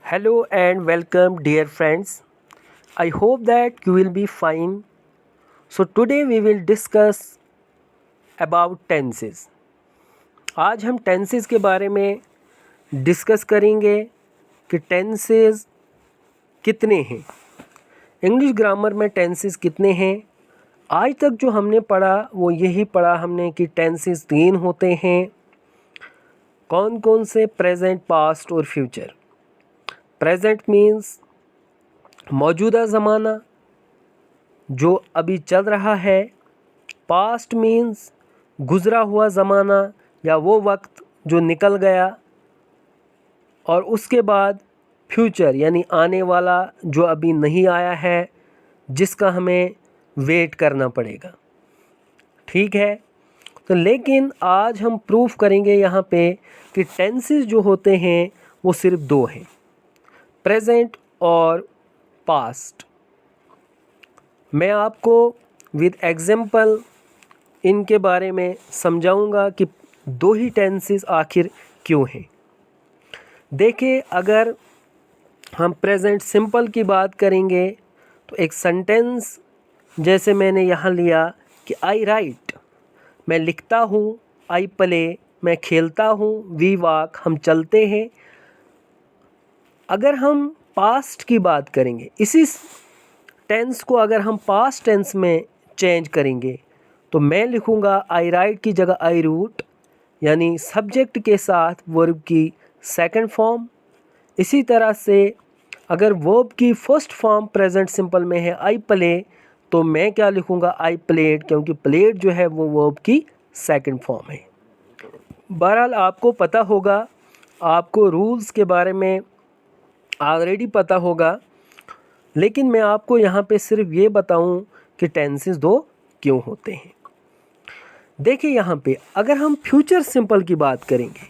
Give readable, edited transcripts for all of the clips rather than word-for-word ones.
Hello and welcome, dear friends. I hope that you will be fine. So, today we will discuss about tenses. आज हम tenses के बारे में discuss करेंगे कि tenses कितने हैं, इंग्लिश ग्रामर में tenses कितने हैं। आज तक जो हमने पढ़ा वो यही पढ़ा हमने कि tenses 3 होते हैं। कौन कौन से? प्रेजेंट, पास्ट और फ्यूचर। प्रेजेंट मीन्स मौजूदा ज़माना जो अभी चल रहा है। पास्ट मीन्स गुज़रा हुआ ज़माना या वो वक्त जो निकल गया। और उसके बाद फ्यूचर यानी आने वाला जो अभी नहीं आया है, जिसका हमें वेट करना पड़ेगा। ठीक है, तो लेकिन आज हम प्रूफ करेंगे यहाँ पे कि टेंसेस जो होते हैं वो सिर्फ 2 हैं, प्रेजेंट और पास्ट। मैं आपको विद एग्जाम्पल इनके बारे में समझाऊंगा कि 2 ही टेंसेस आखिर क्यों हैं। देखिए, अगर हम प्रेजेंट सिंपल की बात करेंगे तो एक सेंटेंस जैसे मैंने यहाँ लिया कि आई राइट, मैं लिखता हूँ। आई प्ले, मैं खेलता हूँ। वी वॉक, हम चलते हैं। अगर हम पास्ट की बात करेंगे, इसी टेंस को अगर हम पास्ट टेंस में चेंज करेंगे तो मैं लिखूँगा आई राइट की जगह आई रूट, यानी सब्जेक्ट के साथ वर्ब की सेकंड फॉर्म। इसी तरह से अगर वर्ब की फर्स्ट फॉर्म प्रेजेंट सिंपल में है आई प्ले, तो मैं क्या लिखूँगा? आई प्लेड, क्योंकि प्लेड जो है वो वर्ब की सेकंड फॉर्म है। बहरहाल आपको पता होगा, आपको रूल्स के बारे में ऑलरेडी पता होगा, लेकिन मैं आपको यहाँ पे सिर्फ ये बताऊँ कि टेंसेस 2 क्यों होते हैं। देखिए, यहाँ पे अगर हम फ्यूचर सिंपल की बात करेंगे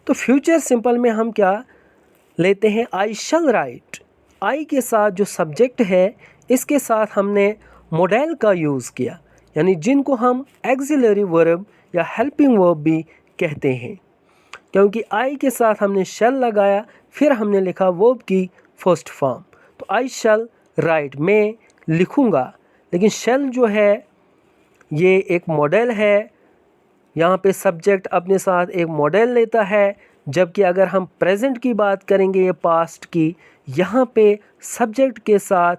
तो फ्यूचर सिंपल में हम क्या लेते हैं? आई शल राइट। आई के साथ जो सब्जेक्ट है, इसके साथ हमने मॉडल का यूज़ किया, यानी जिनको हम एक्सिलरी वर्ब या हेल्पिंग वर्ब भी कहते हैं, क्योंकि आई के साथ हमने शल लगाया, फिर हमने लिखा वर्ब की फर्स्ट फॉर्म। तो आई शल राइट, मैं लिखूँगा। लेकिन शल जो है ये एक मॉडल है, यहाँ पे सब्जेक्ट अपने साथ एक मॉडल लेता है। जबकि अगर हम प्रेजेंट की बात करेंगे या पास्ट की, यहाँ पे सब्जेक्ट के साथ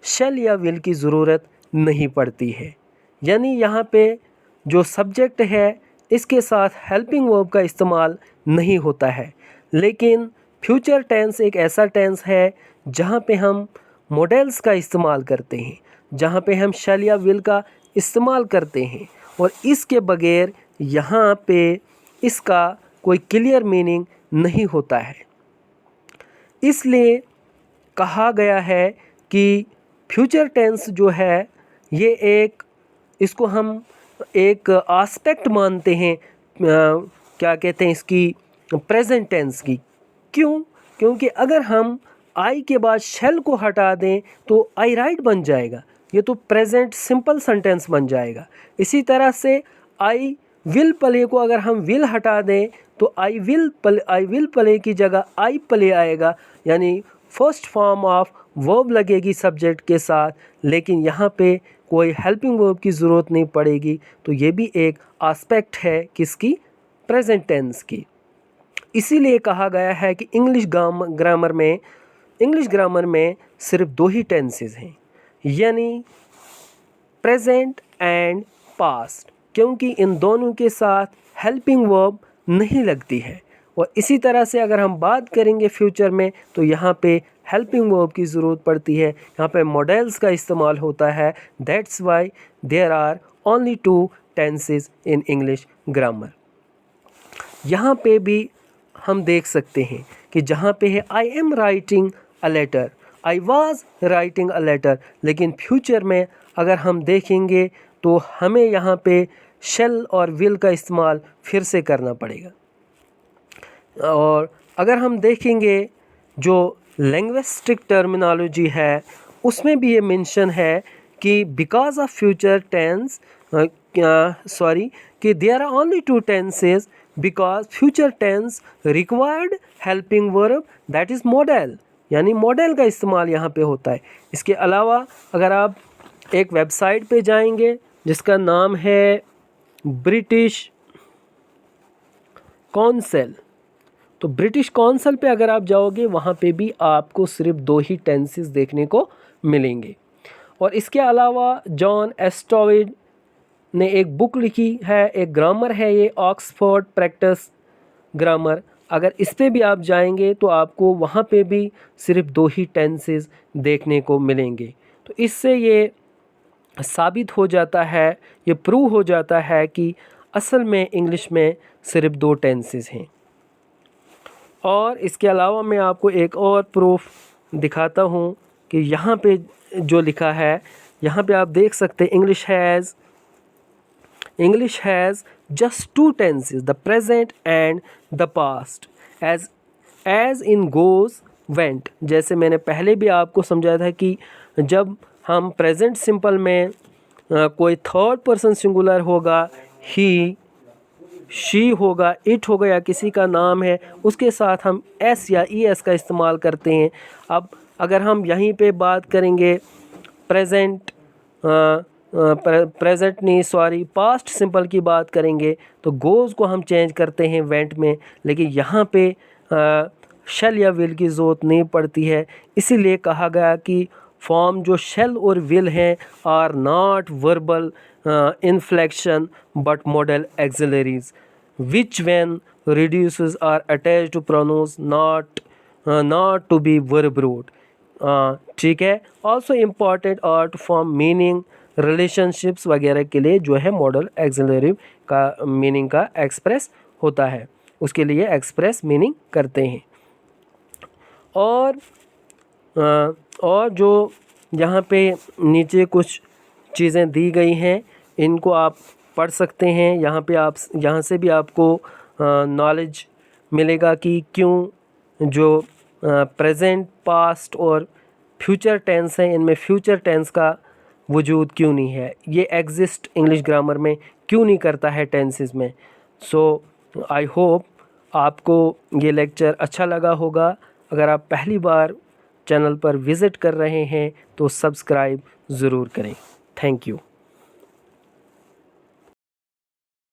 शैल या विल की ज़रूरत नहीं पड़ती है, यानी यहाँ पे जो सब्जेक्ट है इसके साथ हेल्पिंग वर्ब का इस्तेमाल नहीं होता है। लेकिन फ्यूचर टेंस एक ऐसा टेंस है जहाँ पे हम मॉडल्स का इस्तेमाल करते हैं, जहाँ पे हम शैल या विल का इस्तेमाल करते हैं, और इसके बगैर यहाँ पे इसका कोई क्लियर मीनिंग नहीं होता है। इसलिए कहा गया है कि फ्यूचर टेंस जो है ये इसको हम एक एस्पेक्ट मानते हैं, क्या कहते हैं इसकी, प्रेजेंट टेंस की। क्यों? क्योंकि अगर हम आई के बाद शैल को हटा दें तो आई राइट बन जाएगा, ये तो प्रेजेंट सिंपल सेंटेंस बन जाएगा। इसी तरह से आई विल प्ले को अगर हम विल हटा दें तो आई विल प्ले की जगह आई प्ले आएगा, यानी फर्स्ट फॉर्म ऑफ वर्ब लगेगी सब्जेक्ट के साथ, लेकिन यहाँ पे कोई हेल्पिंग वर्ब की ज़रूरत नहीं पड़ेगी। तो ये भी एक एस्पेक्ट है किसकी? प्रेजेंट टेंस की। इसीलिए कहा गया है कि इंग्लिश ग्रामर में सिर्फ 2 ही टेंसेस हैं, यानी प्रेजेंट एंड पास्ट, क्योंकि इन दोनों के साथ हेल्पिंग वर्ब नहीं लगती है। और इसी तरह से अगर हम बात करेंगे फ्यूचर में तो यहाँ पे हेल्पिंग वर्ब की ज़रूरत पड़ती है, यहाँ पे मॉडल्स का इस्तेमाल होता है। That's why there are only 2 tenses in English grammar. यहाँ पे भी हम देख सकते हैं कि जहाँ पे है I am writing a letter, I was writing a letter, लेकिन फ्यूचर में अगर हम देखेंगे तो हमें यहाँ पे शैल और विल का इस्तेमाल फिर से करना पड़ेगा। और अगर हम देखेंगे जो लिंग्विस्टिक टर्मिनोलॉजी है उसमें भी ये मेंशन है कि बिकॉज ऑफ फ्यूचर टेंस कि there are only 2 tenses because future tense required helping verb, that is modal, यानी मॉडल का इस्तेमाल यहाँ पे होता है। इसके अलावा अगर आप एक वेबसाइट पे जाएंगे जिसका नाम है ब्रिटिश काउंसिल, तो ब्रिटिश काउंसिल पे अगर आप जाओगे वहाँ पे भी आपको सिर्फ 2 ही टेंसेस देखने को मिलेंगे। और इसके अलावा जॉन एस्टॉविड ने एक बुक लिखी है, एक ग्रामर है ये, ऑक्सफोर्ड प्रैक्टिस ग्रामर। अगर इस पे भी आप जाएंगे तो आपको वहाँ पे भी सिर्फ 2 ही टेंसेस देखने को मिलेंगे। तो इससे ये साबित हो जाता है, ये प्रूव हो जाता है कि असल में इंग्लिश में सिर्फ 2 टेंसेस हैं। और इसके अलावा मैं आपको एक और प्रूफ दिखाता हूँ कि यहाँ पे जो लिखा है, यहाँ पे आप देख सकते हैं English has just 2 tenses, the present and the past, as in goes went। जैसे मैंने पहले भी आपको समझाया था कि जब हम प्रेजेंट सिंपल में कोई थर्ड पर्सन सिंगुलर होगा, ही, शी होगा, इट होगा या किसी का नाम है, उसके साथ हम एस या ई एस का इस्तेमाल करते हैं। अब अगर हम यहीं पे बात करेंगे पास्ट सिंपल की बात करेंगे तो गोज़ को हम चेंज करते हैं वेंट में, लेकिन यहाँ पे शेल या विल की ज़रूरत नहीं पड़ती है। इसीलिए कहा गया कि फॉर्म जो शेल और विल हैं are not verbal inflection but modal auxiliaries which when reduces are attached to pronouns not to be verb root। ठीक है। Also important are to form meaning relationships वगैरह के लिए जो है मॉडल एक्सिलरी का मीनिंग का एक्सप्रेस होता है, उसके लिए एक्सप्रेस मीनिंग करते हैं। और जो यहाँ पे नीचे कुछ चीज़ें दी गई हैं इनको आप पढ़ सकते हैं। यहाँ से भी आपको नॉलेज मिलेगा कि क्यों जो प्रेजेंट, पास्ट और फ्यूचर टेंस हैं इनमें फ्यूचर टेंस का वजूद क्यों नहीं है, ये एग्जिस्ट इंग्लिश ग्रामर में क्यों नहीं करता है टेंसेस में। सो आई होप आपको ये लेक्चर अच्छा लगा होगा। अगर आप पहली बार चैनल पर विज़िट कर रहे हैं तो सब्सक्राइब ज़रूर करें। Thank you.